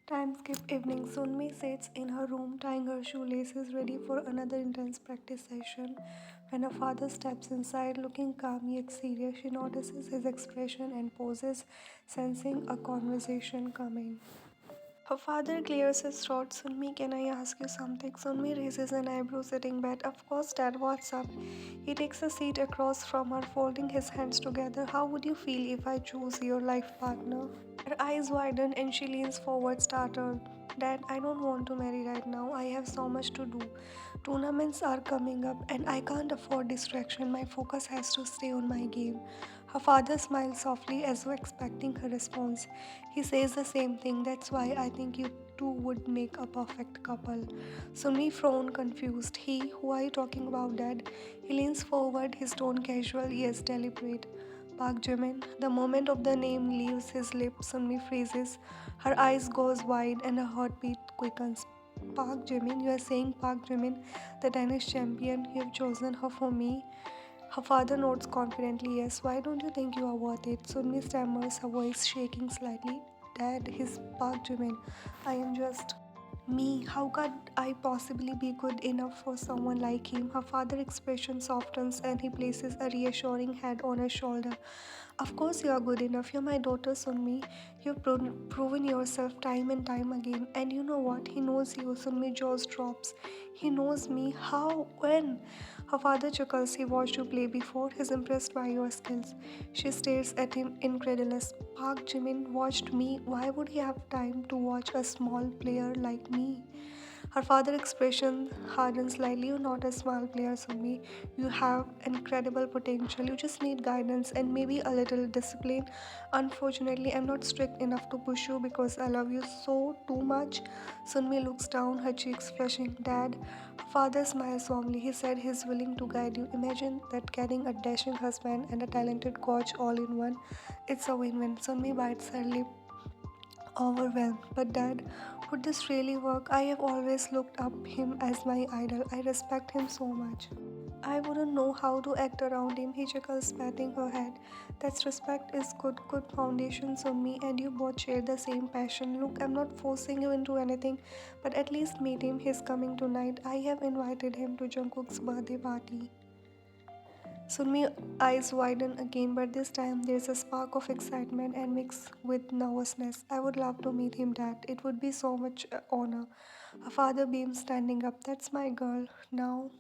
Time skip evening. Sunmi sits in her room, tying her shoelaces, ready for another intense practice session. When her father steps inside, looking calm yet serious, she notices his expression and pauses, sensing a conversation coming. Her father clears his throat. Sunmi, can I ask you something? Sunmi raises an eyebrow, sitting back. Of course, Dad, what's up? He takes a seat across from her, folding his hands together. How would you feel if I choose your life partner? Her eyes widen and she leans forward, startled. Dad, I don't want to marry right now. I have so much to do. Tournaments are coming up and I can't afford distraction. My focus has to stay on my game. Her father smiles softly as though expecting her response. He says the same thing. That's why I think you two would make a perfect couple. Sunmi frowned, confused. He, who are you talking about, Dad? He leans forward, his tone casual, yes, deliberate. Park Jimin. The moment of the name leaves his lips, Sunmi freezes. Her eyes goes wide and her heartbeat quickens. Park Jimin, you are saying Park Jimin, the tennis champion, you have chosen her for me. Her father nods confidently, yes. Why don't you think you are worth it? Sunmi stammers, her voice shaking slightly. Dad, he's Park Jimin. I am just me. How could I possibly be good enough for someone like him? Her father's expression softens and he places a reassuring hand on her shoulder. Of course, you are good enough. You're my daughter, Sunmi. You've proven yourself time and time again. And you know what? He knows you. Sunmi jaws drops. He knows me. How? When? Her father chuckles. He watched you play before. He's impressed by your skills. She stares at him, incredulous. Park Jimin watched me. Why would he have time to watch a small player like me? Her father's expression hardens slightly. You're not a small player, Sumi. You have incredible potential. You just need guidance and maybe a little discipline. Unfortunately, I'm not strict enough to push you because I love you so too much. Sunmi looks down, her cheeks flushing. Dad, her father smiles warmly. He said he's willing to guide you. Imagine that getting a dashing husband and a talented coach all in one. It's a win-win. Sunmi bites her lip overwhelmed. But dad, would this really work? I have always looked up him as my idol. I respect him so much. I wouldn't know how to act around him. He chuckles, patting her head. That's respect is good foundations on me, and you both share the same passion. Look, I'm not forcing you into anything, but at least meet him. He's coming tonight. I have invited him to Jungkook's birthday party. Sunmi's eyes widen again, but this time there's a spark of excitement and mixed with nervousness. I would love to meet him, Dad. It would be so much honor. Her father beams, standing up. That's my girl. Now,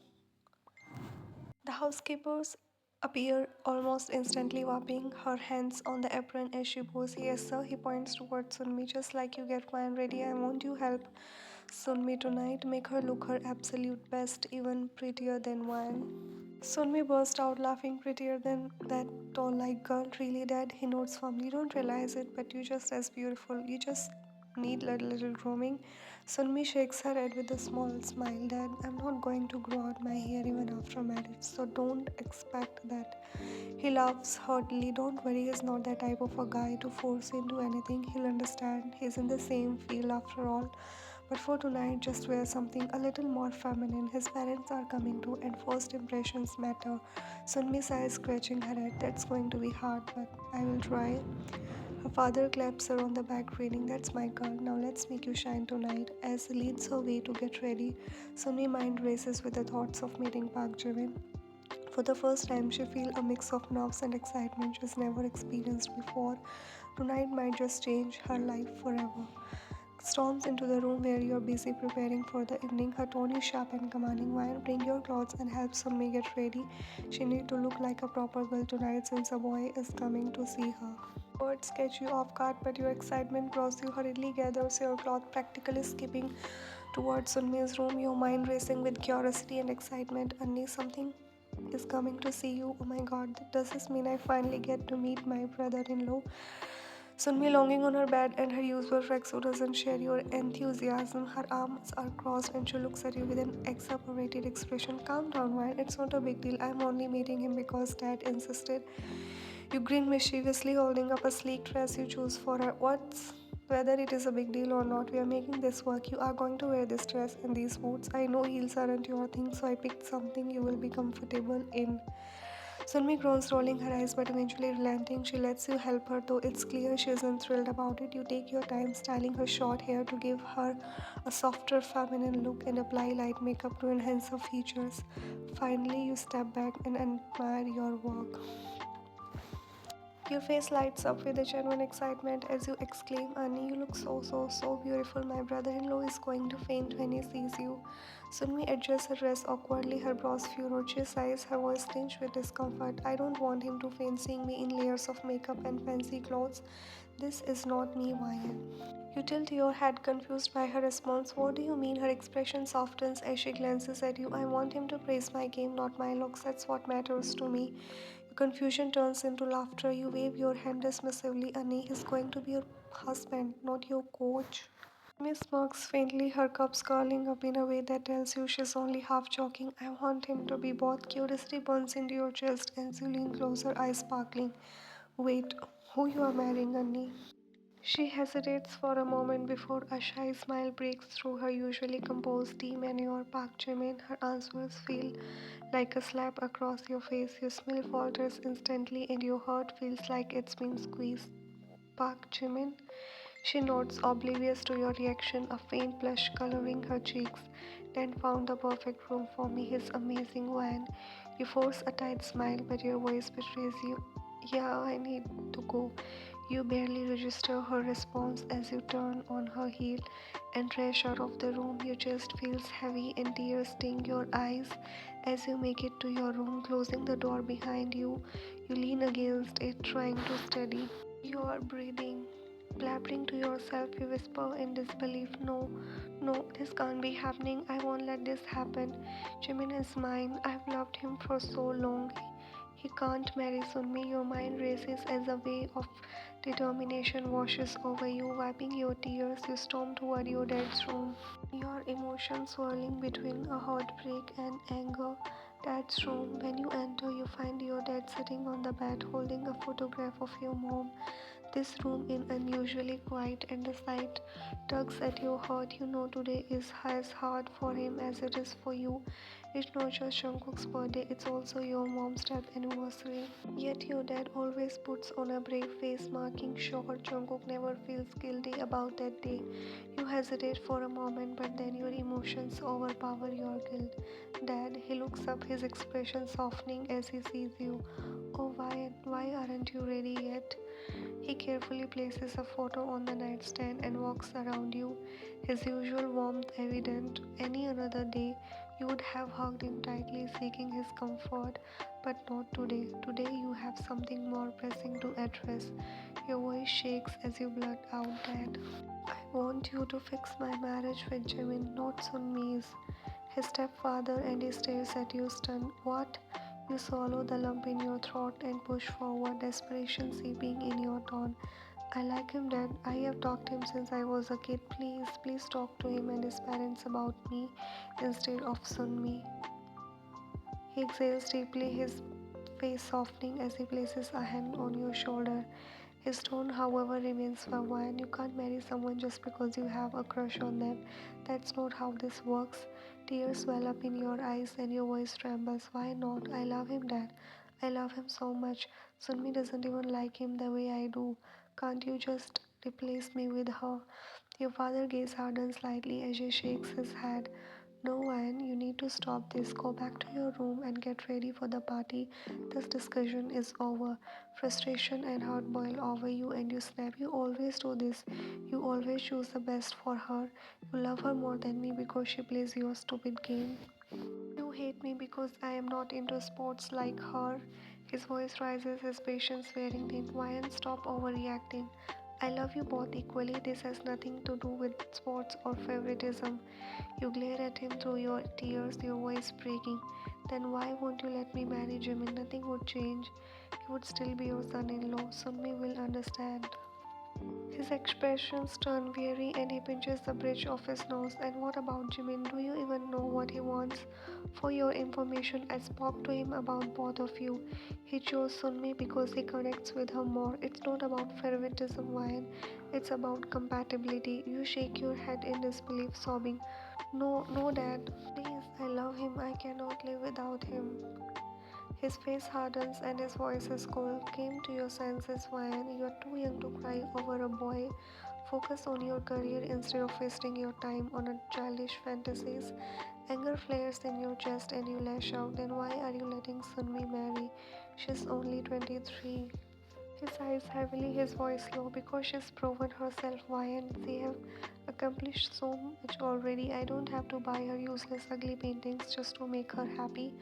the housekeepers appear almost instantly, wiping her hands on the apron as she bows. Yes, sir. He points towards Sunmi. Just like you get wine ready, I want you help Sunmi tonight. Make her look her absolute best, even prettier than wine. Sunmi burst out laughing, prettier than that tall like girl. Really, Dad? He nods firmly. You don't realize it, but you're just as beautiful. You just need a little grooming. Sunmi shakes her head with a small smile. Dad, I'm not going to grow out my hair even after marriage, so don't expect that. He laughs heartily. Don't worry, he's not that type of a guy to force you into anything. He'll understand. He's in the same field after all. But for tonight, just wear something a little more feminine. His parents are coming too, and first impressions matter. Sunmi sighs, scratching her head. That's going to be hard, but I will try. Her father claps her on the back, grinning. That's my girl. Now let's make you shine tonight. As he leads her way to get ready, Sunmi's mind races with the thoughts of meeting Park Jimin. For the first time, she feels a mix of nerves and excitement she's never experienced before. Tonight might just change her life forever. Storms into the room where you're busy preparing for the evening. Her tone is sharp and commanding. Why bring your clothes and help Sunmi get ready? She needs to look like a proper girl tonight since a boy is coming to see her. Words catch you off guard, but your excitement grows. You hurriedly gathers your cloth, practically skipping towards Sunmi's room, your mind racing with curiosity and excitement. Annie, something is coming to see you. Oh my god, does this mean I finally get to meet my brother in law? Sunmi longing on her bed and her usual Rexo doesn't share your enthusiasm. Her arms are crossed and she looks at you with an exasperated expression. Calm down, Ryan. It's not a big deal. I'm only meeting him because Dad insisted. You grin mischievously, holding up a sleek dress you choose for her. What's whether it is a big deal or not, we are making this work. You are going to wear this dress and these boots. I know heels aren't your thing, so I picked something you will be comfortable in. Sunmi groans, rolling her eyes but eventually relenting. She lets you help her, though it's clear she isn't thrilled about it. You take your time styling her short hair to give her a softer feminine look and apply light makeup to enhance her features. Finally, you step back and admire your work. Your face lights up with a genuine excitement as you exclaim, Annie, you look so beautiful. My brother in law is going to faint when he sees you. Sunmi adjusts her dress awkwardly, her brows furrowed. She sighs, her voice tinged with discomfort. I don't want him to faint seeing me in layers of makeup and fancy clothes. This is not me, Ryan. You tilt your head, confused by her response. What do you mean? Her expression softens as she glances at you. I want him to praise my game, not my looks. That's what matters to me. Your confusion turns into laughter. You wave your hand dismissively. Annie is going to be your husband, not your coach. Miss smirks faintly, her cups curling up in a way that tells you she's only half joking. I want him to be both. Curiosity burns into your chest as you lean closer, eyes sparkling. Wait, who you are marrying, Annie? She hesitates for a moment before a shy smile breaks through her usually composed demeanor. Park Jimin, her answers feel like a slap across your face. Your smile falters instantly and your heart feels like it's been squeezed. Park Jimin. She nods, oblivious to your reaction, a faint blush coloring her cheeks. Then found the perfect room for me, his amazing van. You force a tight smile, but your voice betrays you. Yeah, I need to go. You barely register her response as you turn on her heel and rush out of the room. Your chest feels heavy and tears sting your eyes as you make it to your room, closing the door behind you. You lean against it, trying to steady your breathing. Blabbering to yourself, you whisper in disbelief, no, no, this can't be happening. I won't let this happen. Jimin is mine. I've loved him for so long. He can't marry Sunmi. Your mind races as a wave of determination washes over you. Wiping your tears, you storm toward your dad's room. Your emotions swirling between a heartbreak and anger. Dad's room. When you enter, you find your dad sitting on the bed holding a photograph of your mom. This room is unusually quiet and the sight tugs at your heart. You know today is as hard for him as it is for you. It's not just Jungkook's birthday, it's also your mom's death anniversary. Yet your dad always puts on a brave face, marking sure Jungkook never feels guilty about that day. You hesitate for a moment, but then your emotions overpower your guilt. Dad, he looks up, his expression softening as he sees you. Oh, why aren't you ready yet? He carefully places a photo on the nightstand and walks around you, his usual warmth evident. Any other day, you would have hugged him tightly, seeking his comfort, but not today. Today, you have something more pressing to address. Your voice shakes as you blurt out, Dad. I want you to fix my marriage with Jimin, not Sunmi's. His stepfather, and he stares at you stunned. What? You swallow the lump in your throat and push forward, desperation seeping in your tone. I like him, Dad. I have talked to him since I was a kid. Please talk to him and his parents about me instead of Sunmi. He exhales deeply, his face softening as he places a hand on your shoulder. His tone, however, remains firm. You can't marry someone just because you have a crush on them. That's not how this works. Tears well up in your eyes and your voice trembles. Why not? I love him, Dad. I love him so much. Sunmi doesn't even like him the way I do. Can't you just replace me with her? Your father gaze hardens slightly as he shakes his head. No, Ryan, you need to stop this. Go back to your room and get ready for the party. This discussion is over. Frustration and hurt boil over you, and you snap. You always do this. You always choose the best for her. You love her more than me because she plays your stupid game. You hate me because I am not into sports like her. His voice rises, his patience wearing thin. Ryan, stop overreacting. I love you both equally. This has nothing to do with sports or favoritism. You glare at him through your tears, your voice breaking. Then why won't you let me marry Jimin? Nothing would change. He would still be your son-in-law. Sunmi will understand. His expressions turn weary and he pinches the bridge of his nose. And what about Jimin? Do you even know what he wants? For your information, I spoke to him about both of you. He chose Sunmi because he connects with her more. It's not about favoritism, Ryan. It's about compatibility. You shake your head in disbelief, sobbing. No, no, Dad. Please, I love him. I cannot live without him. His face hardens and his voice is cold. Came to your senses, Ryan. You are too young to cry over a boy. Focus on your career instead of wasting your time on a childish fantasies. Anger flares in your chest and you lash out. Then why are you letting Sunmi marry? She's only 23. He sighs heavily, his voice low, because she's proven herself violent. They have accomplished so much already. I don't have to buy her useless, ugly paintings just to make her happy.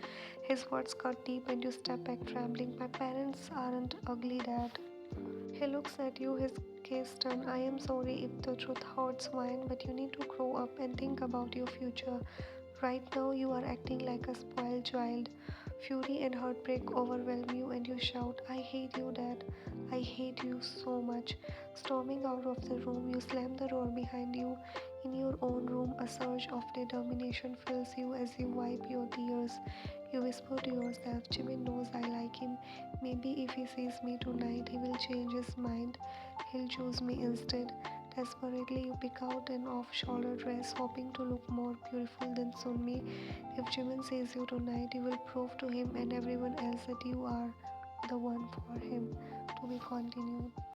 His words cut deep and you step back trembling. My parents aren't ugly, Dad. He looks at you, his gaze stern. I am sorry if the truth hurts, Wine, but you need to grow up and think about your future. Right now, you are acting like a spoiled child. Fury and heartbreak overwhelm you, and you shout, I hate you, Dad. I hate you so much. Storming out of the room, you slam the door behind you. In your own room, a surge of determination fills you as you wipe your tears. You whisper to yourself, Jimin knows I like him. Maybe if he sees me tonight, he will change his mind. He'll choose me instead. Desperately, you pick out an off-shoulder dress, hoping to look more beautiful than Sunmi. If Jimin sees you tonight, you will prove to him and everyone else that you are the one for him. To be continued.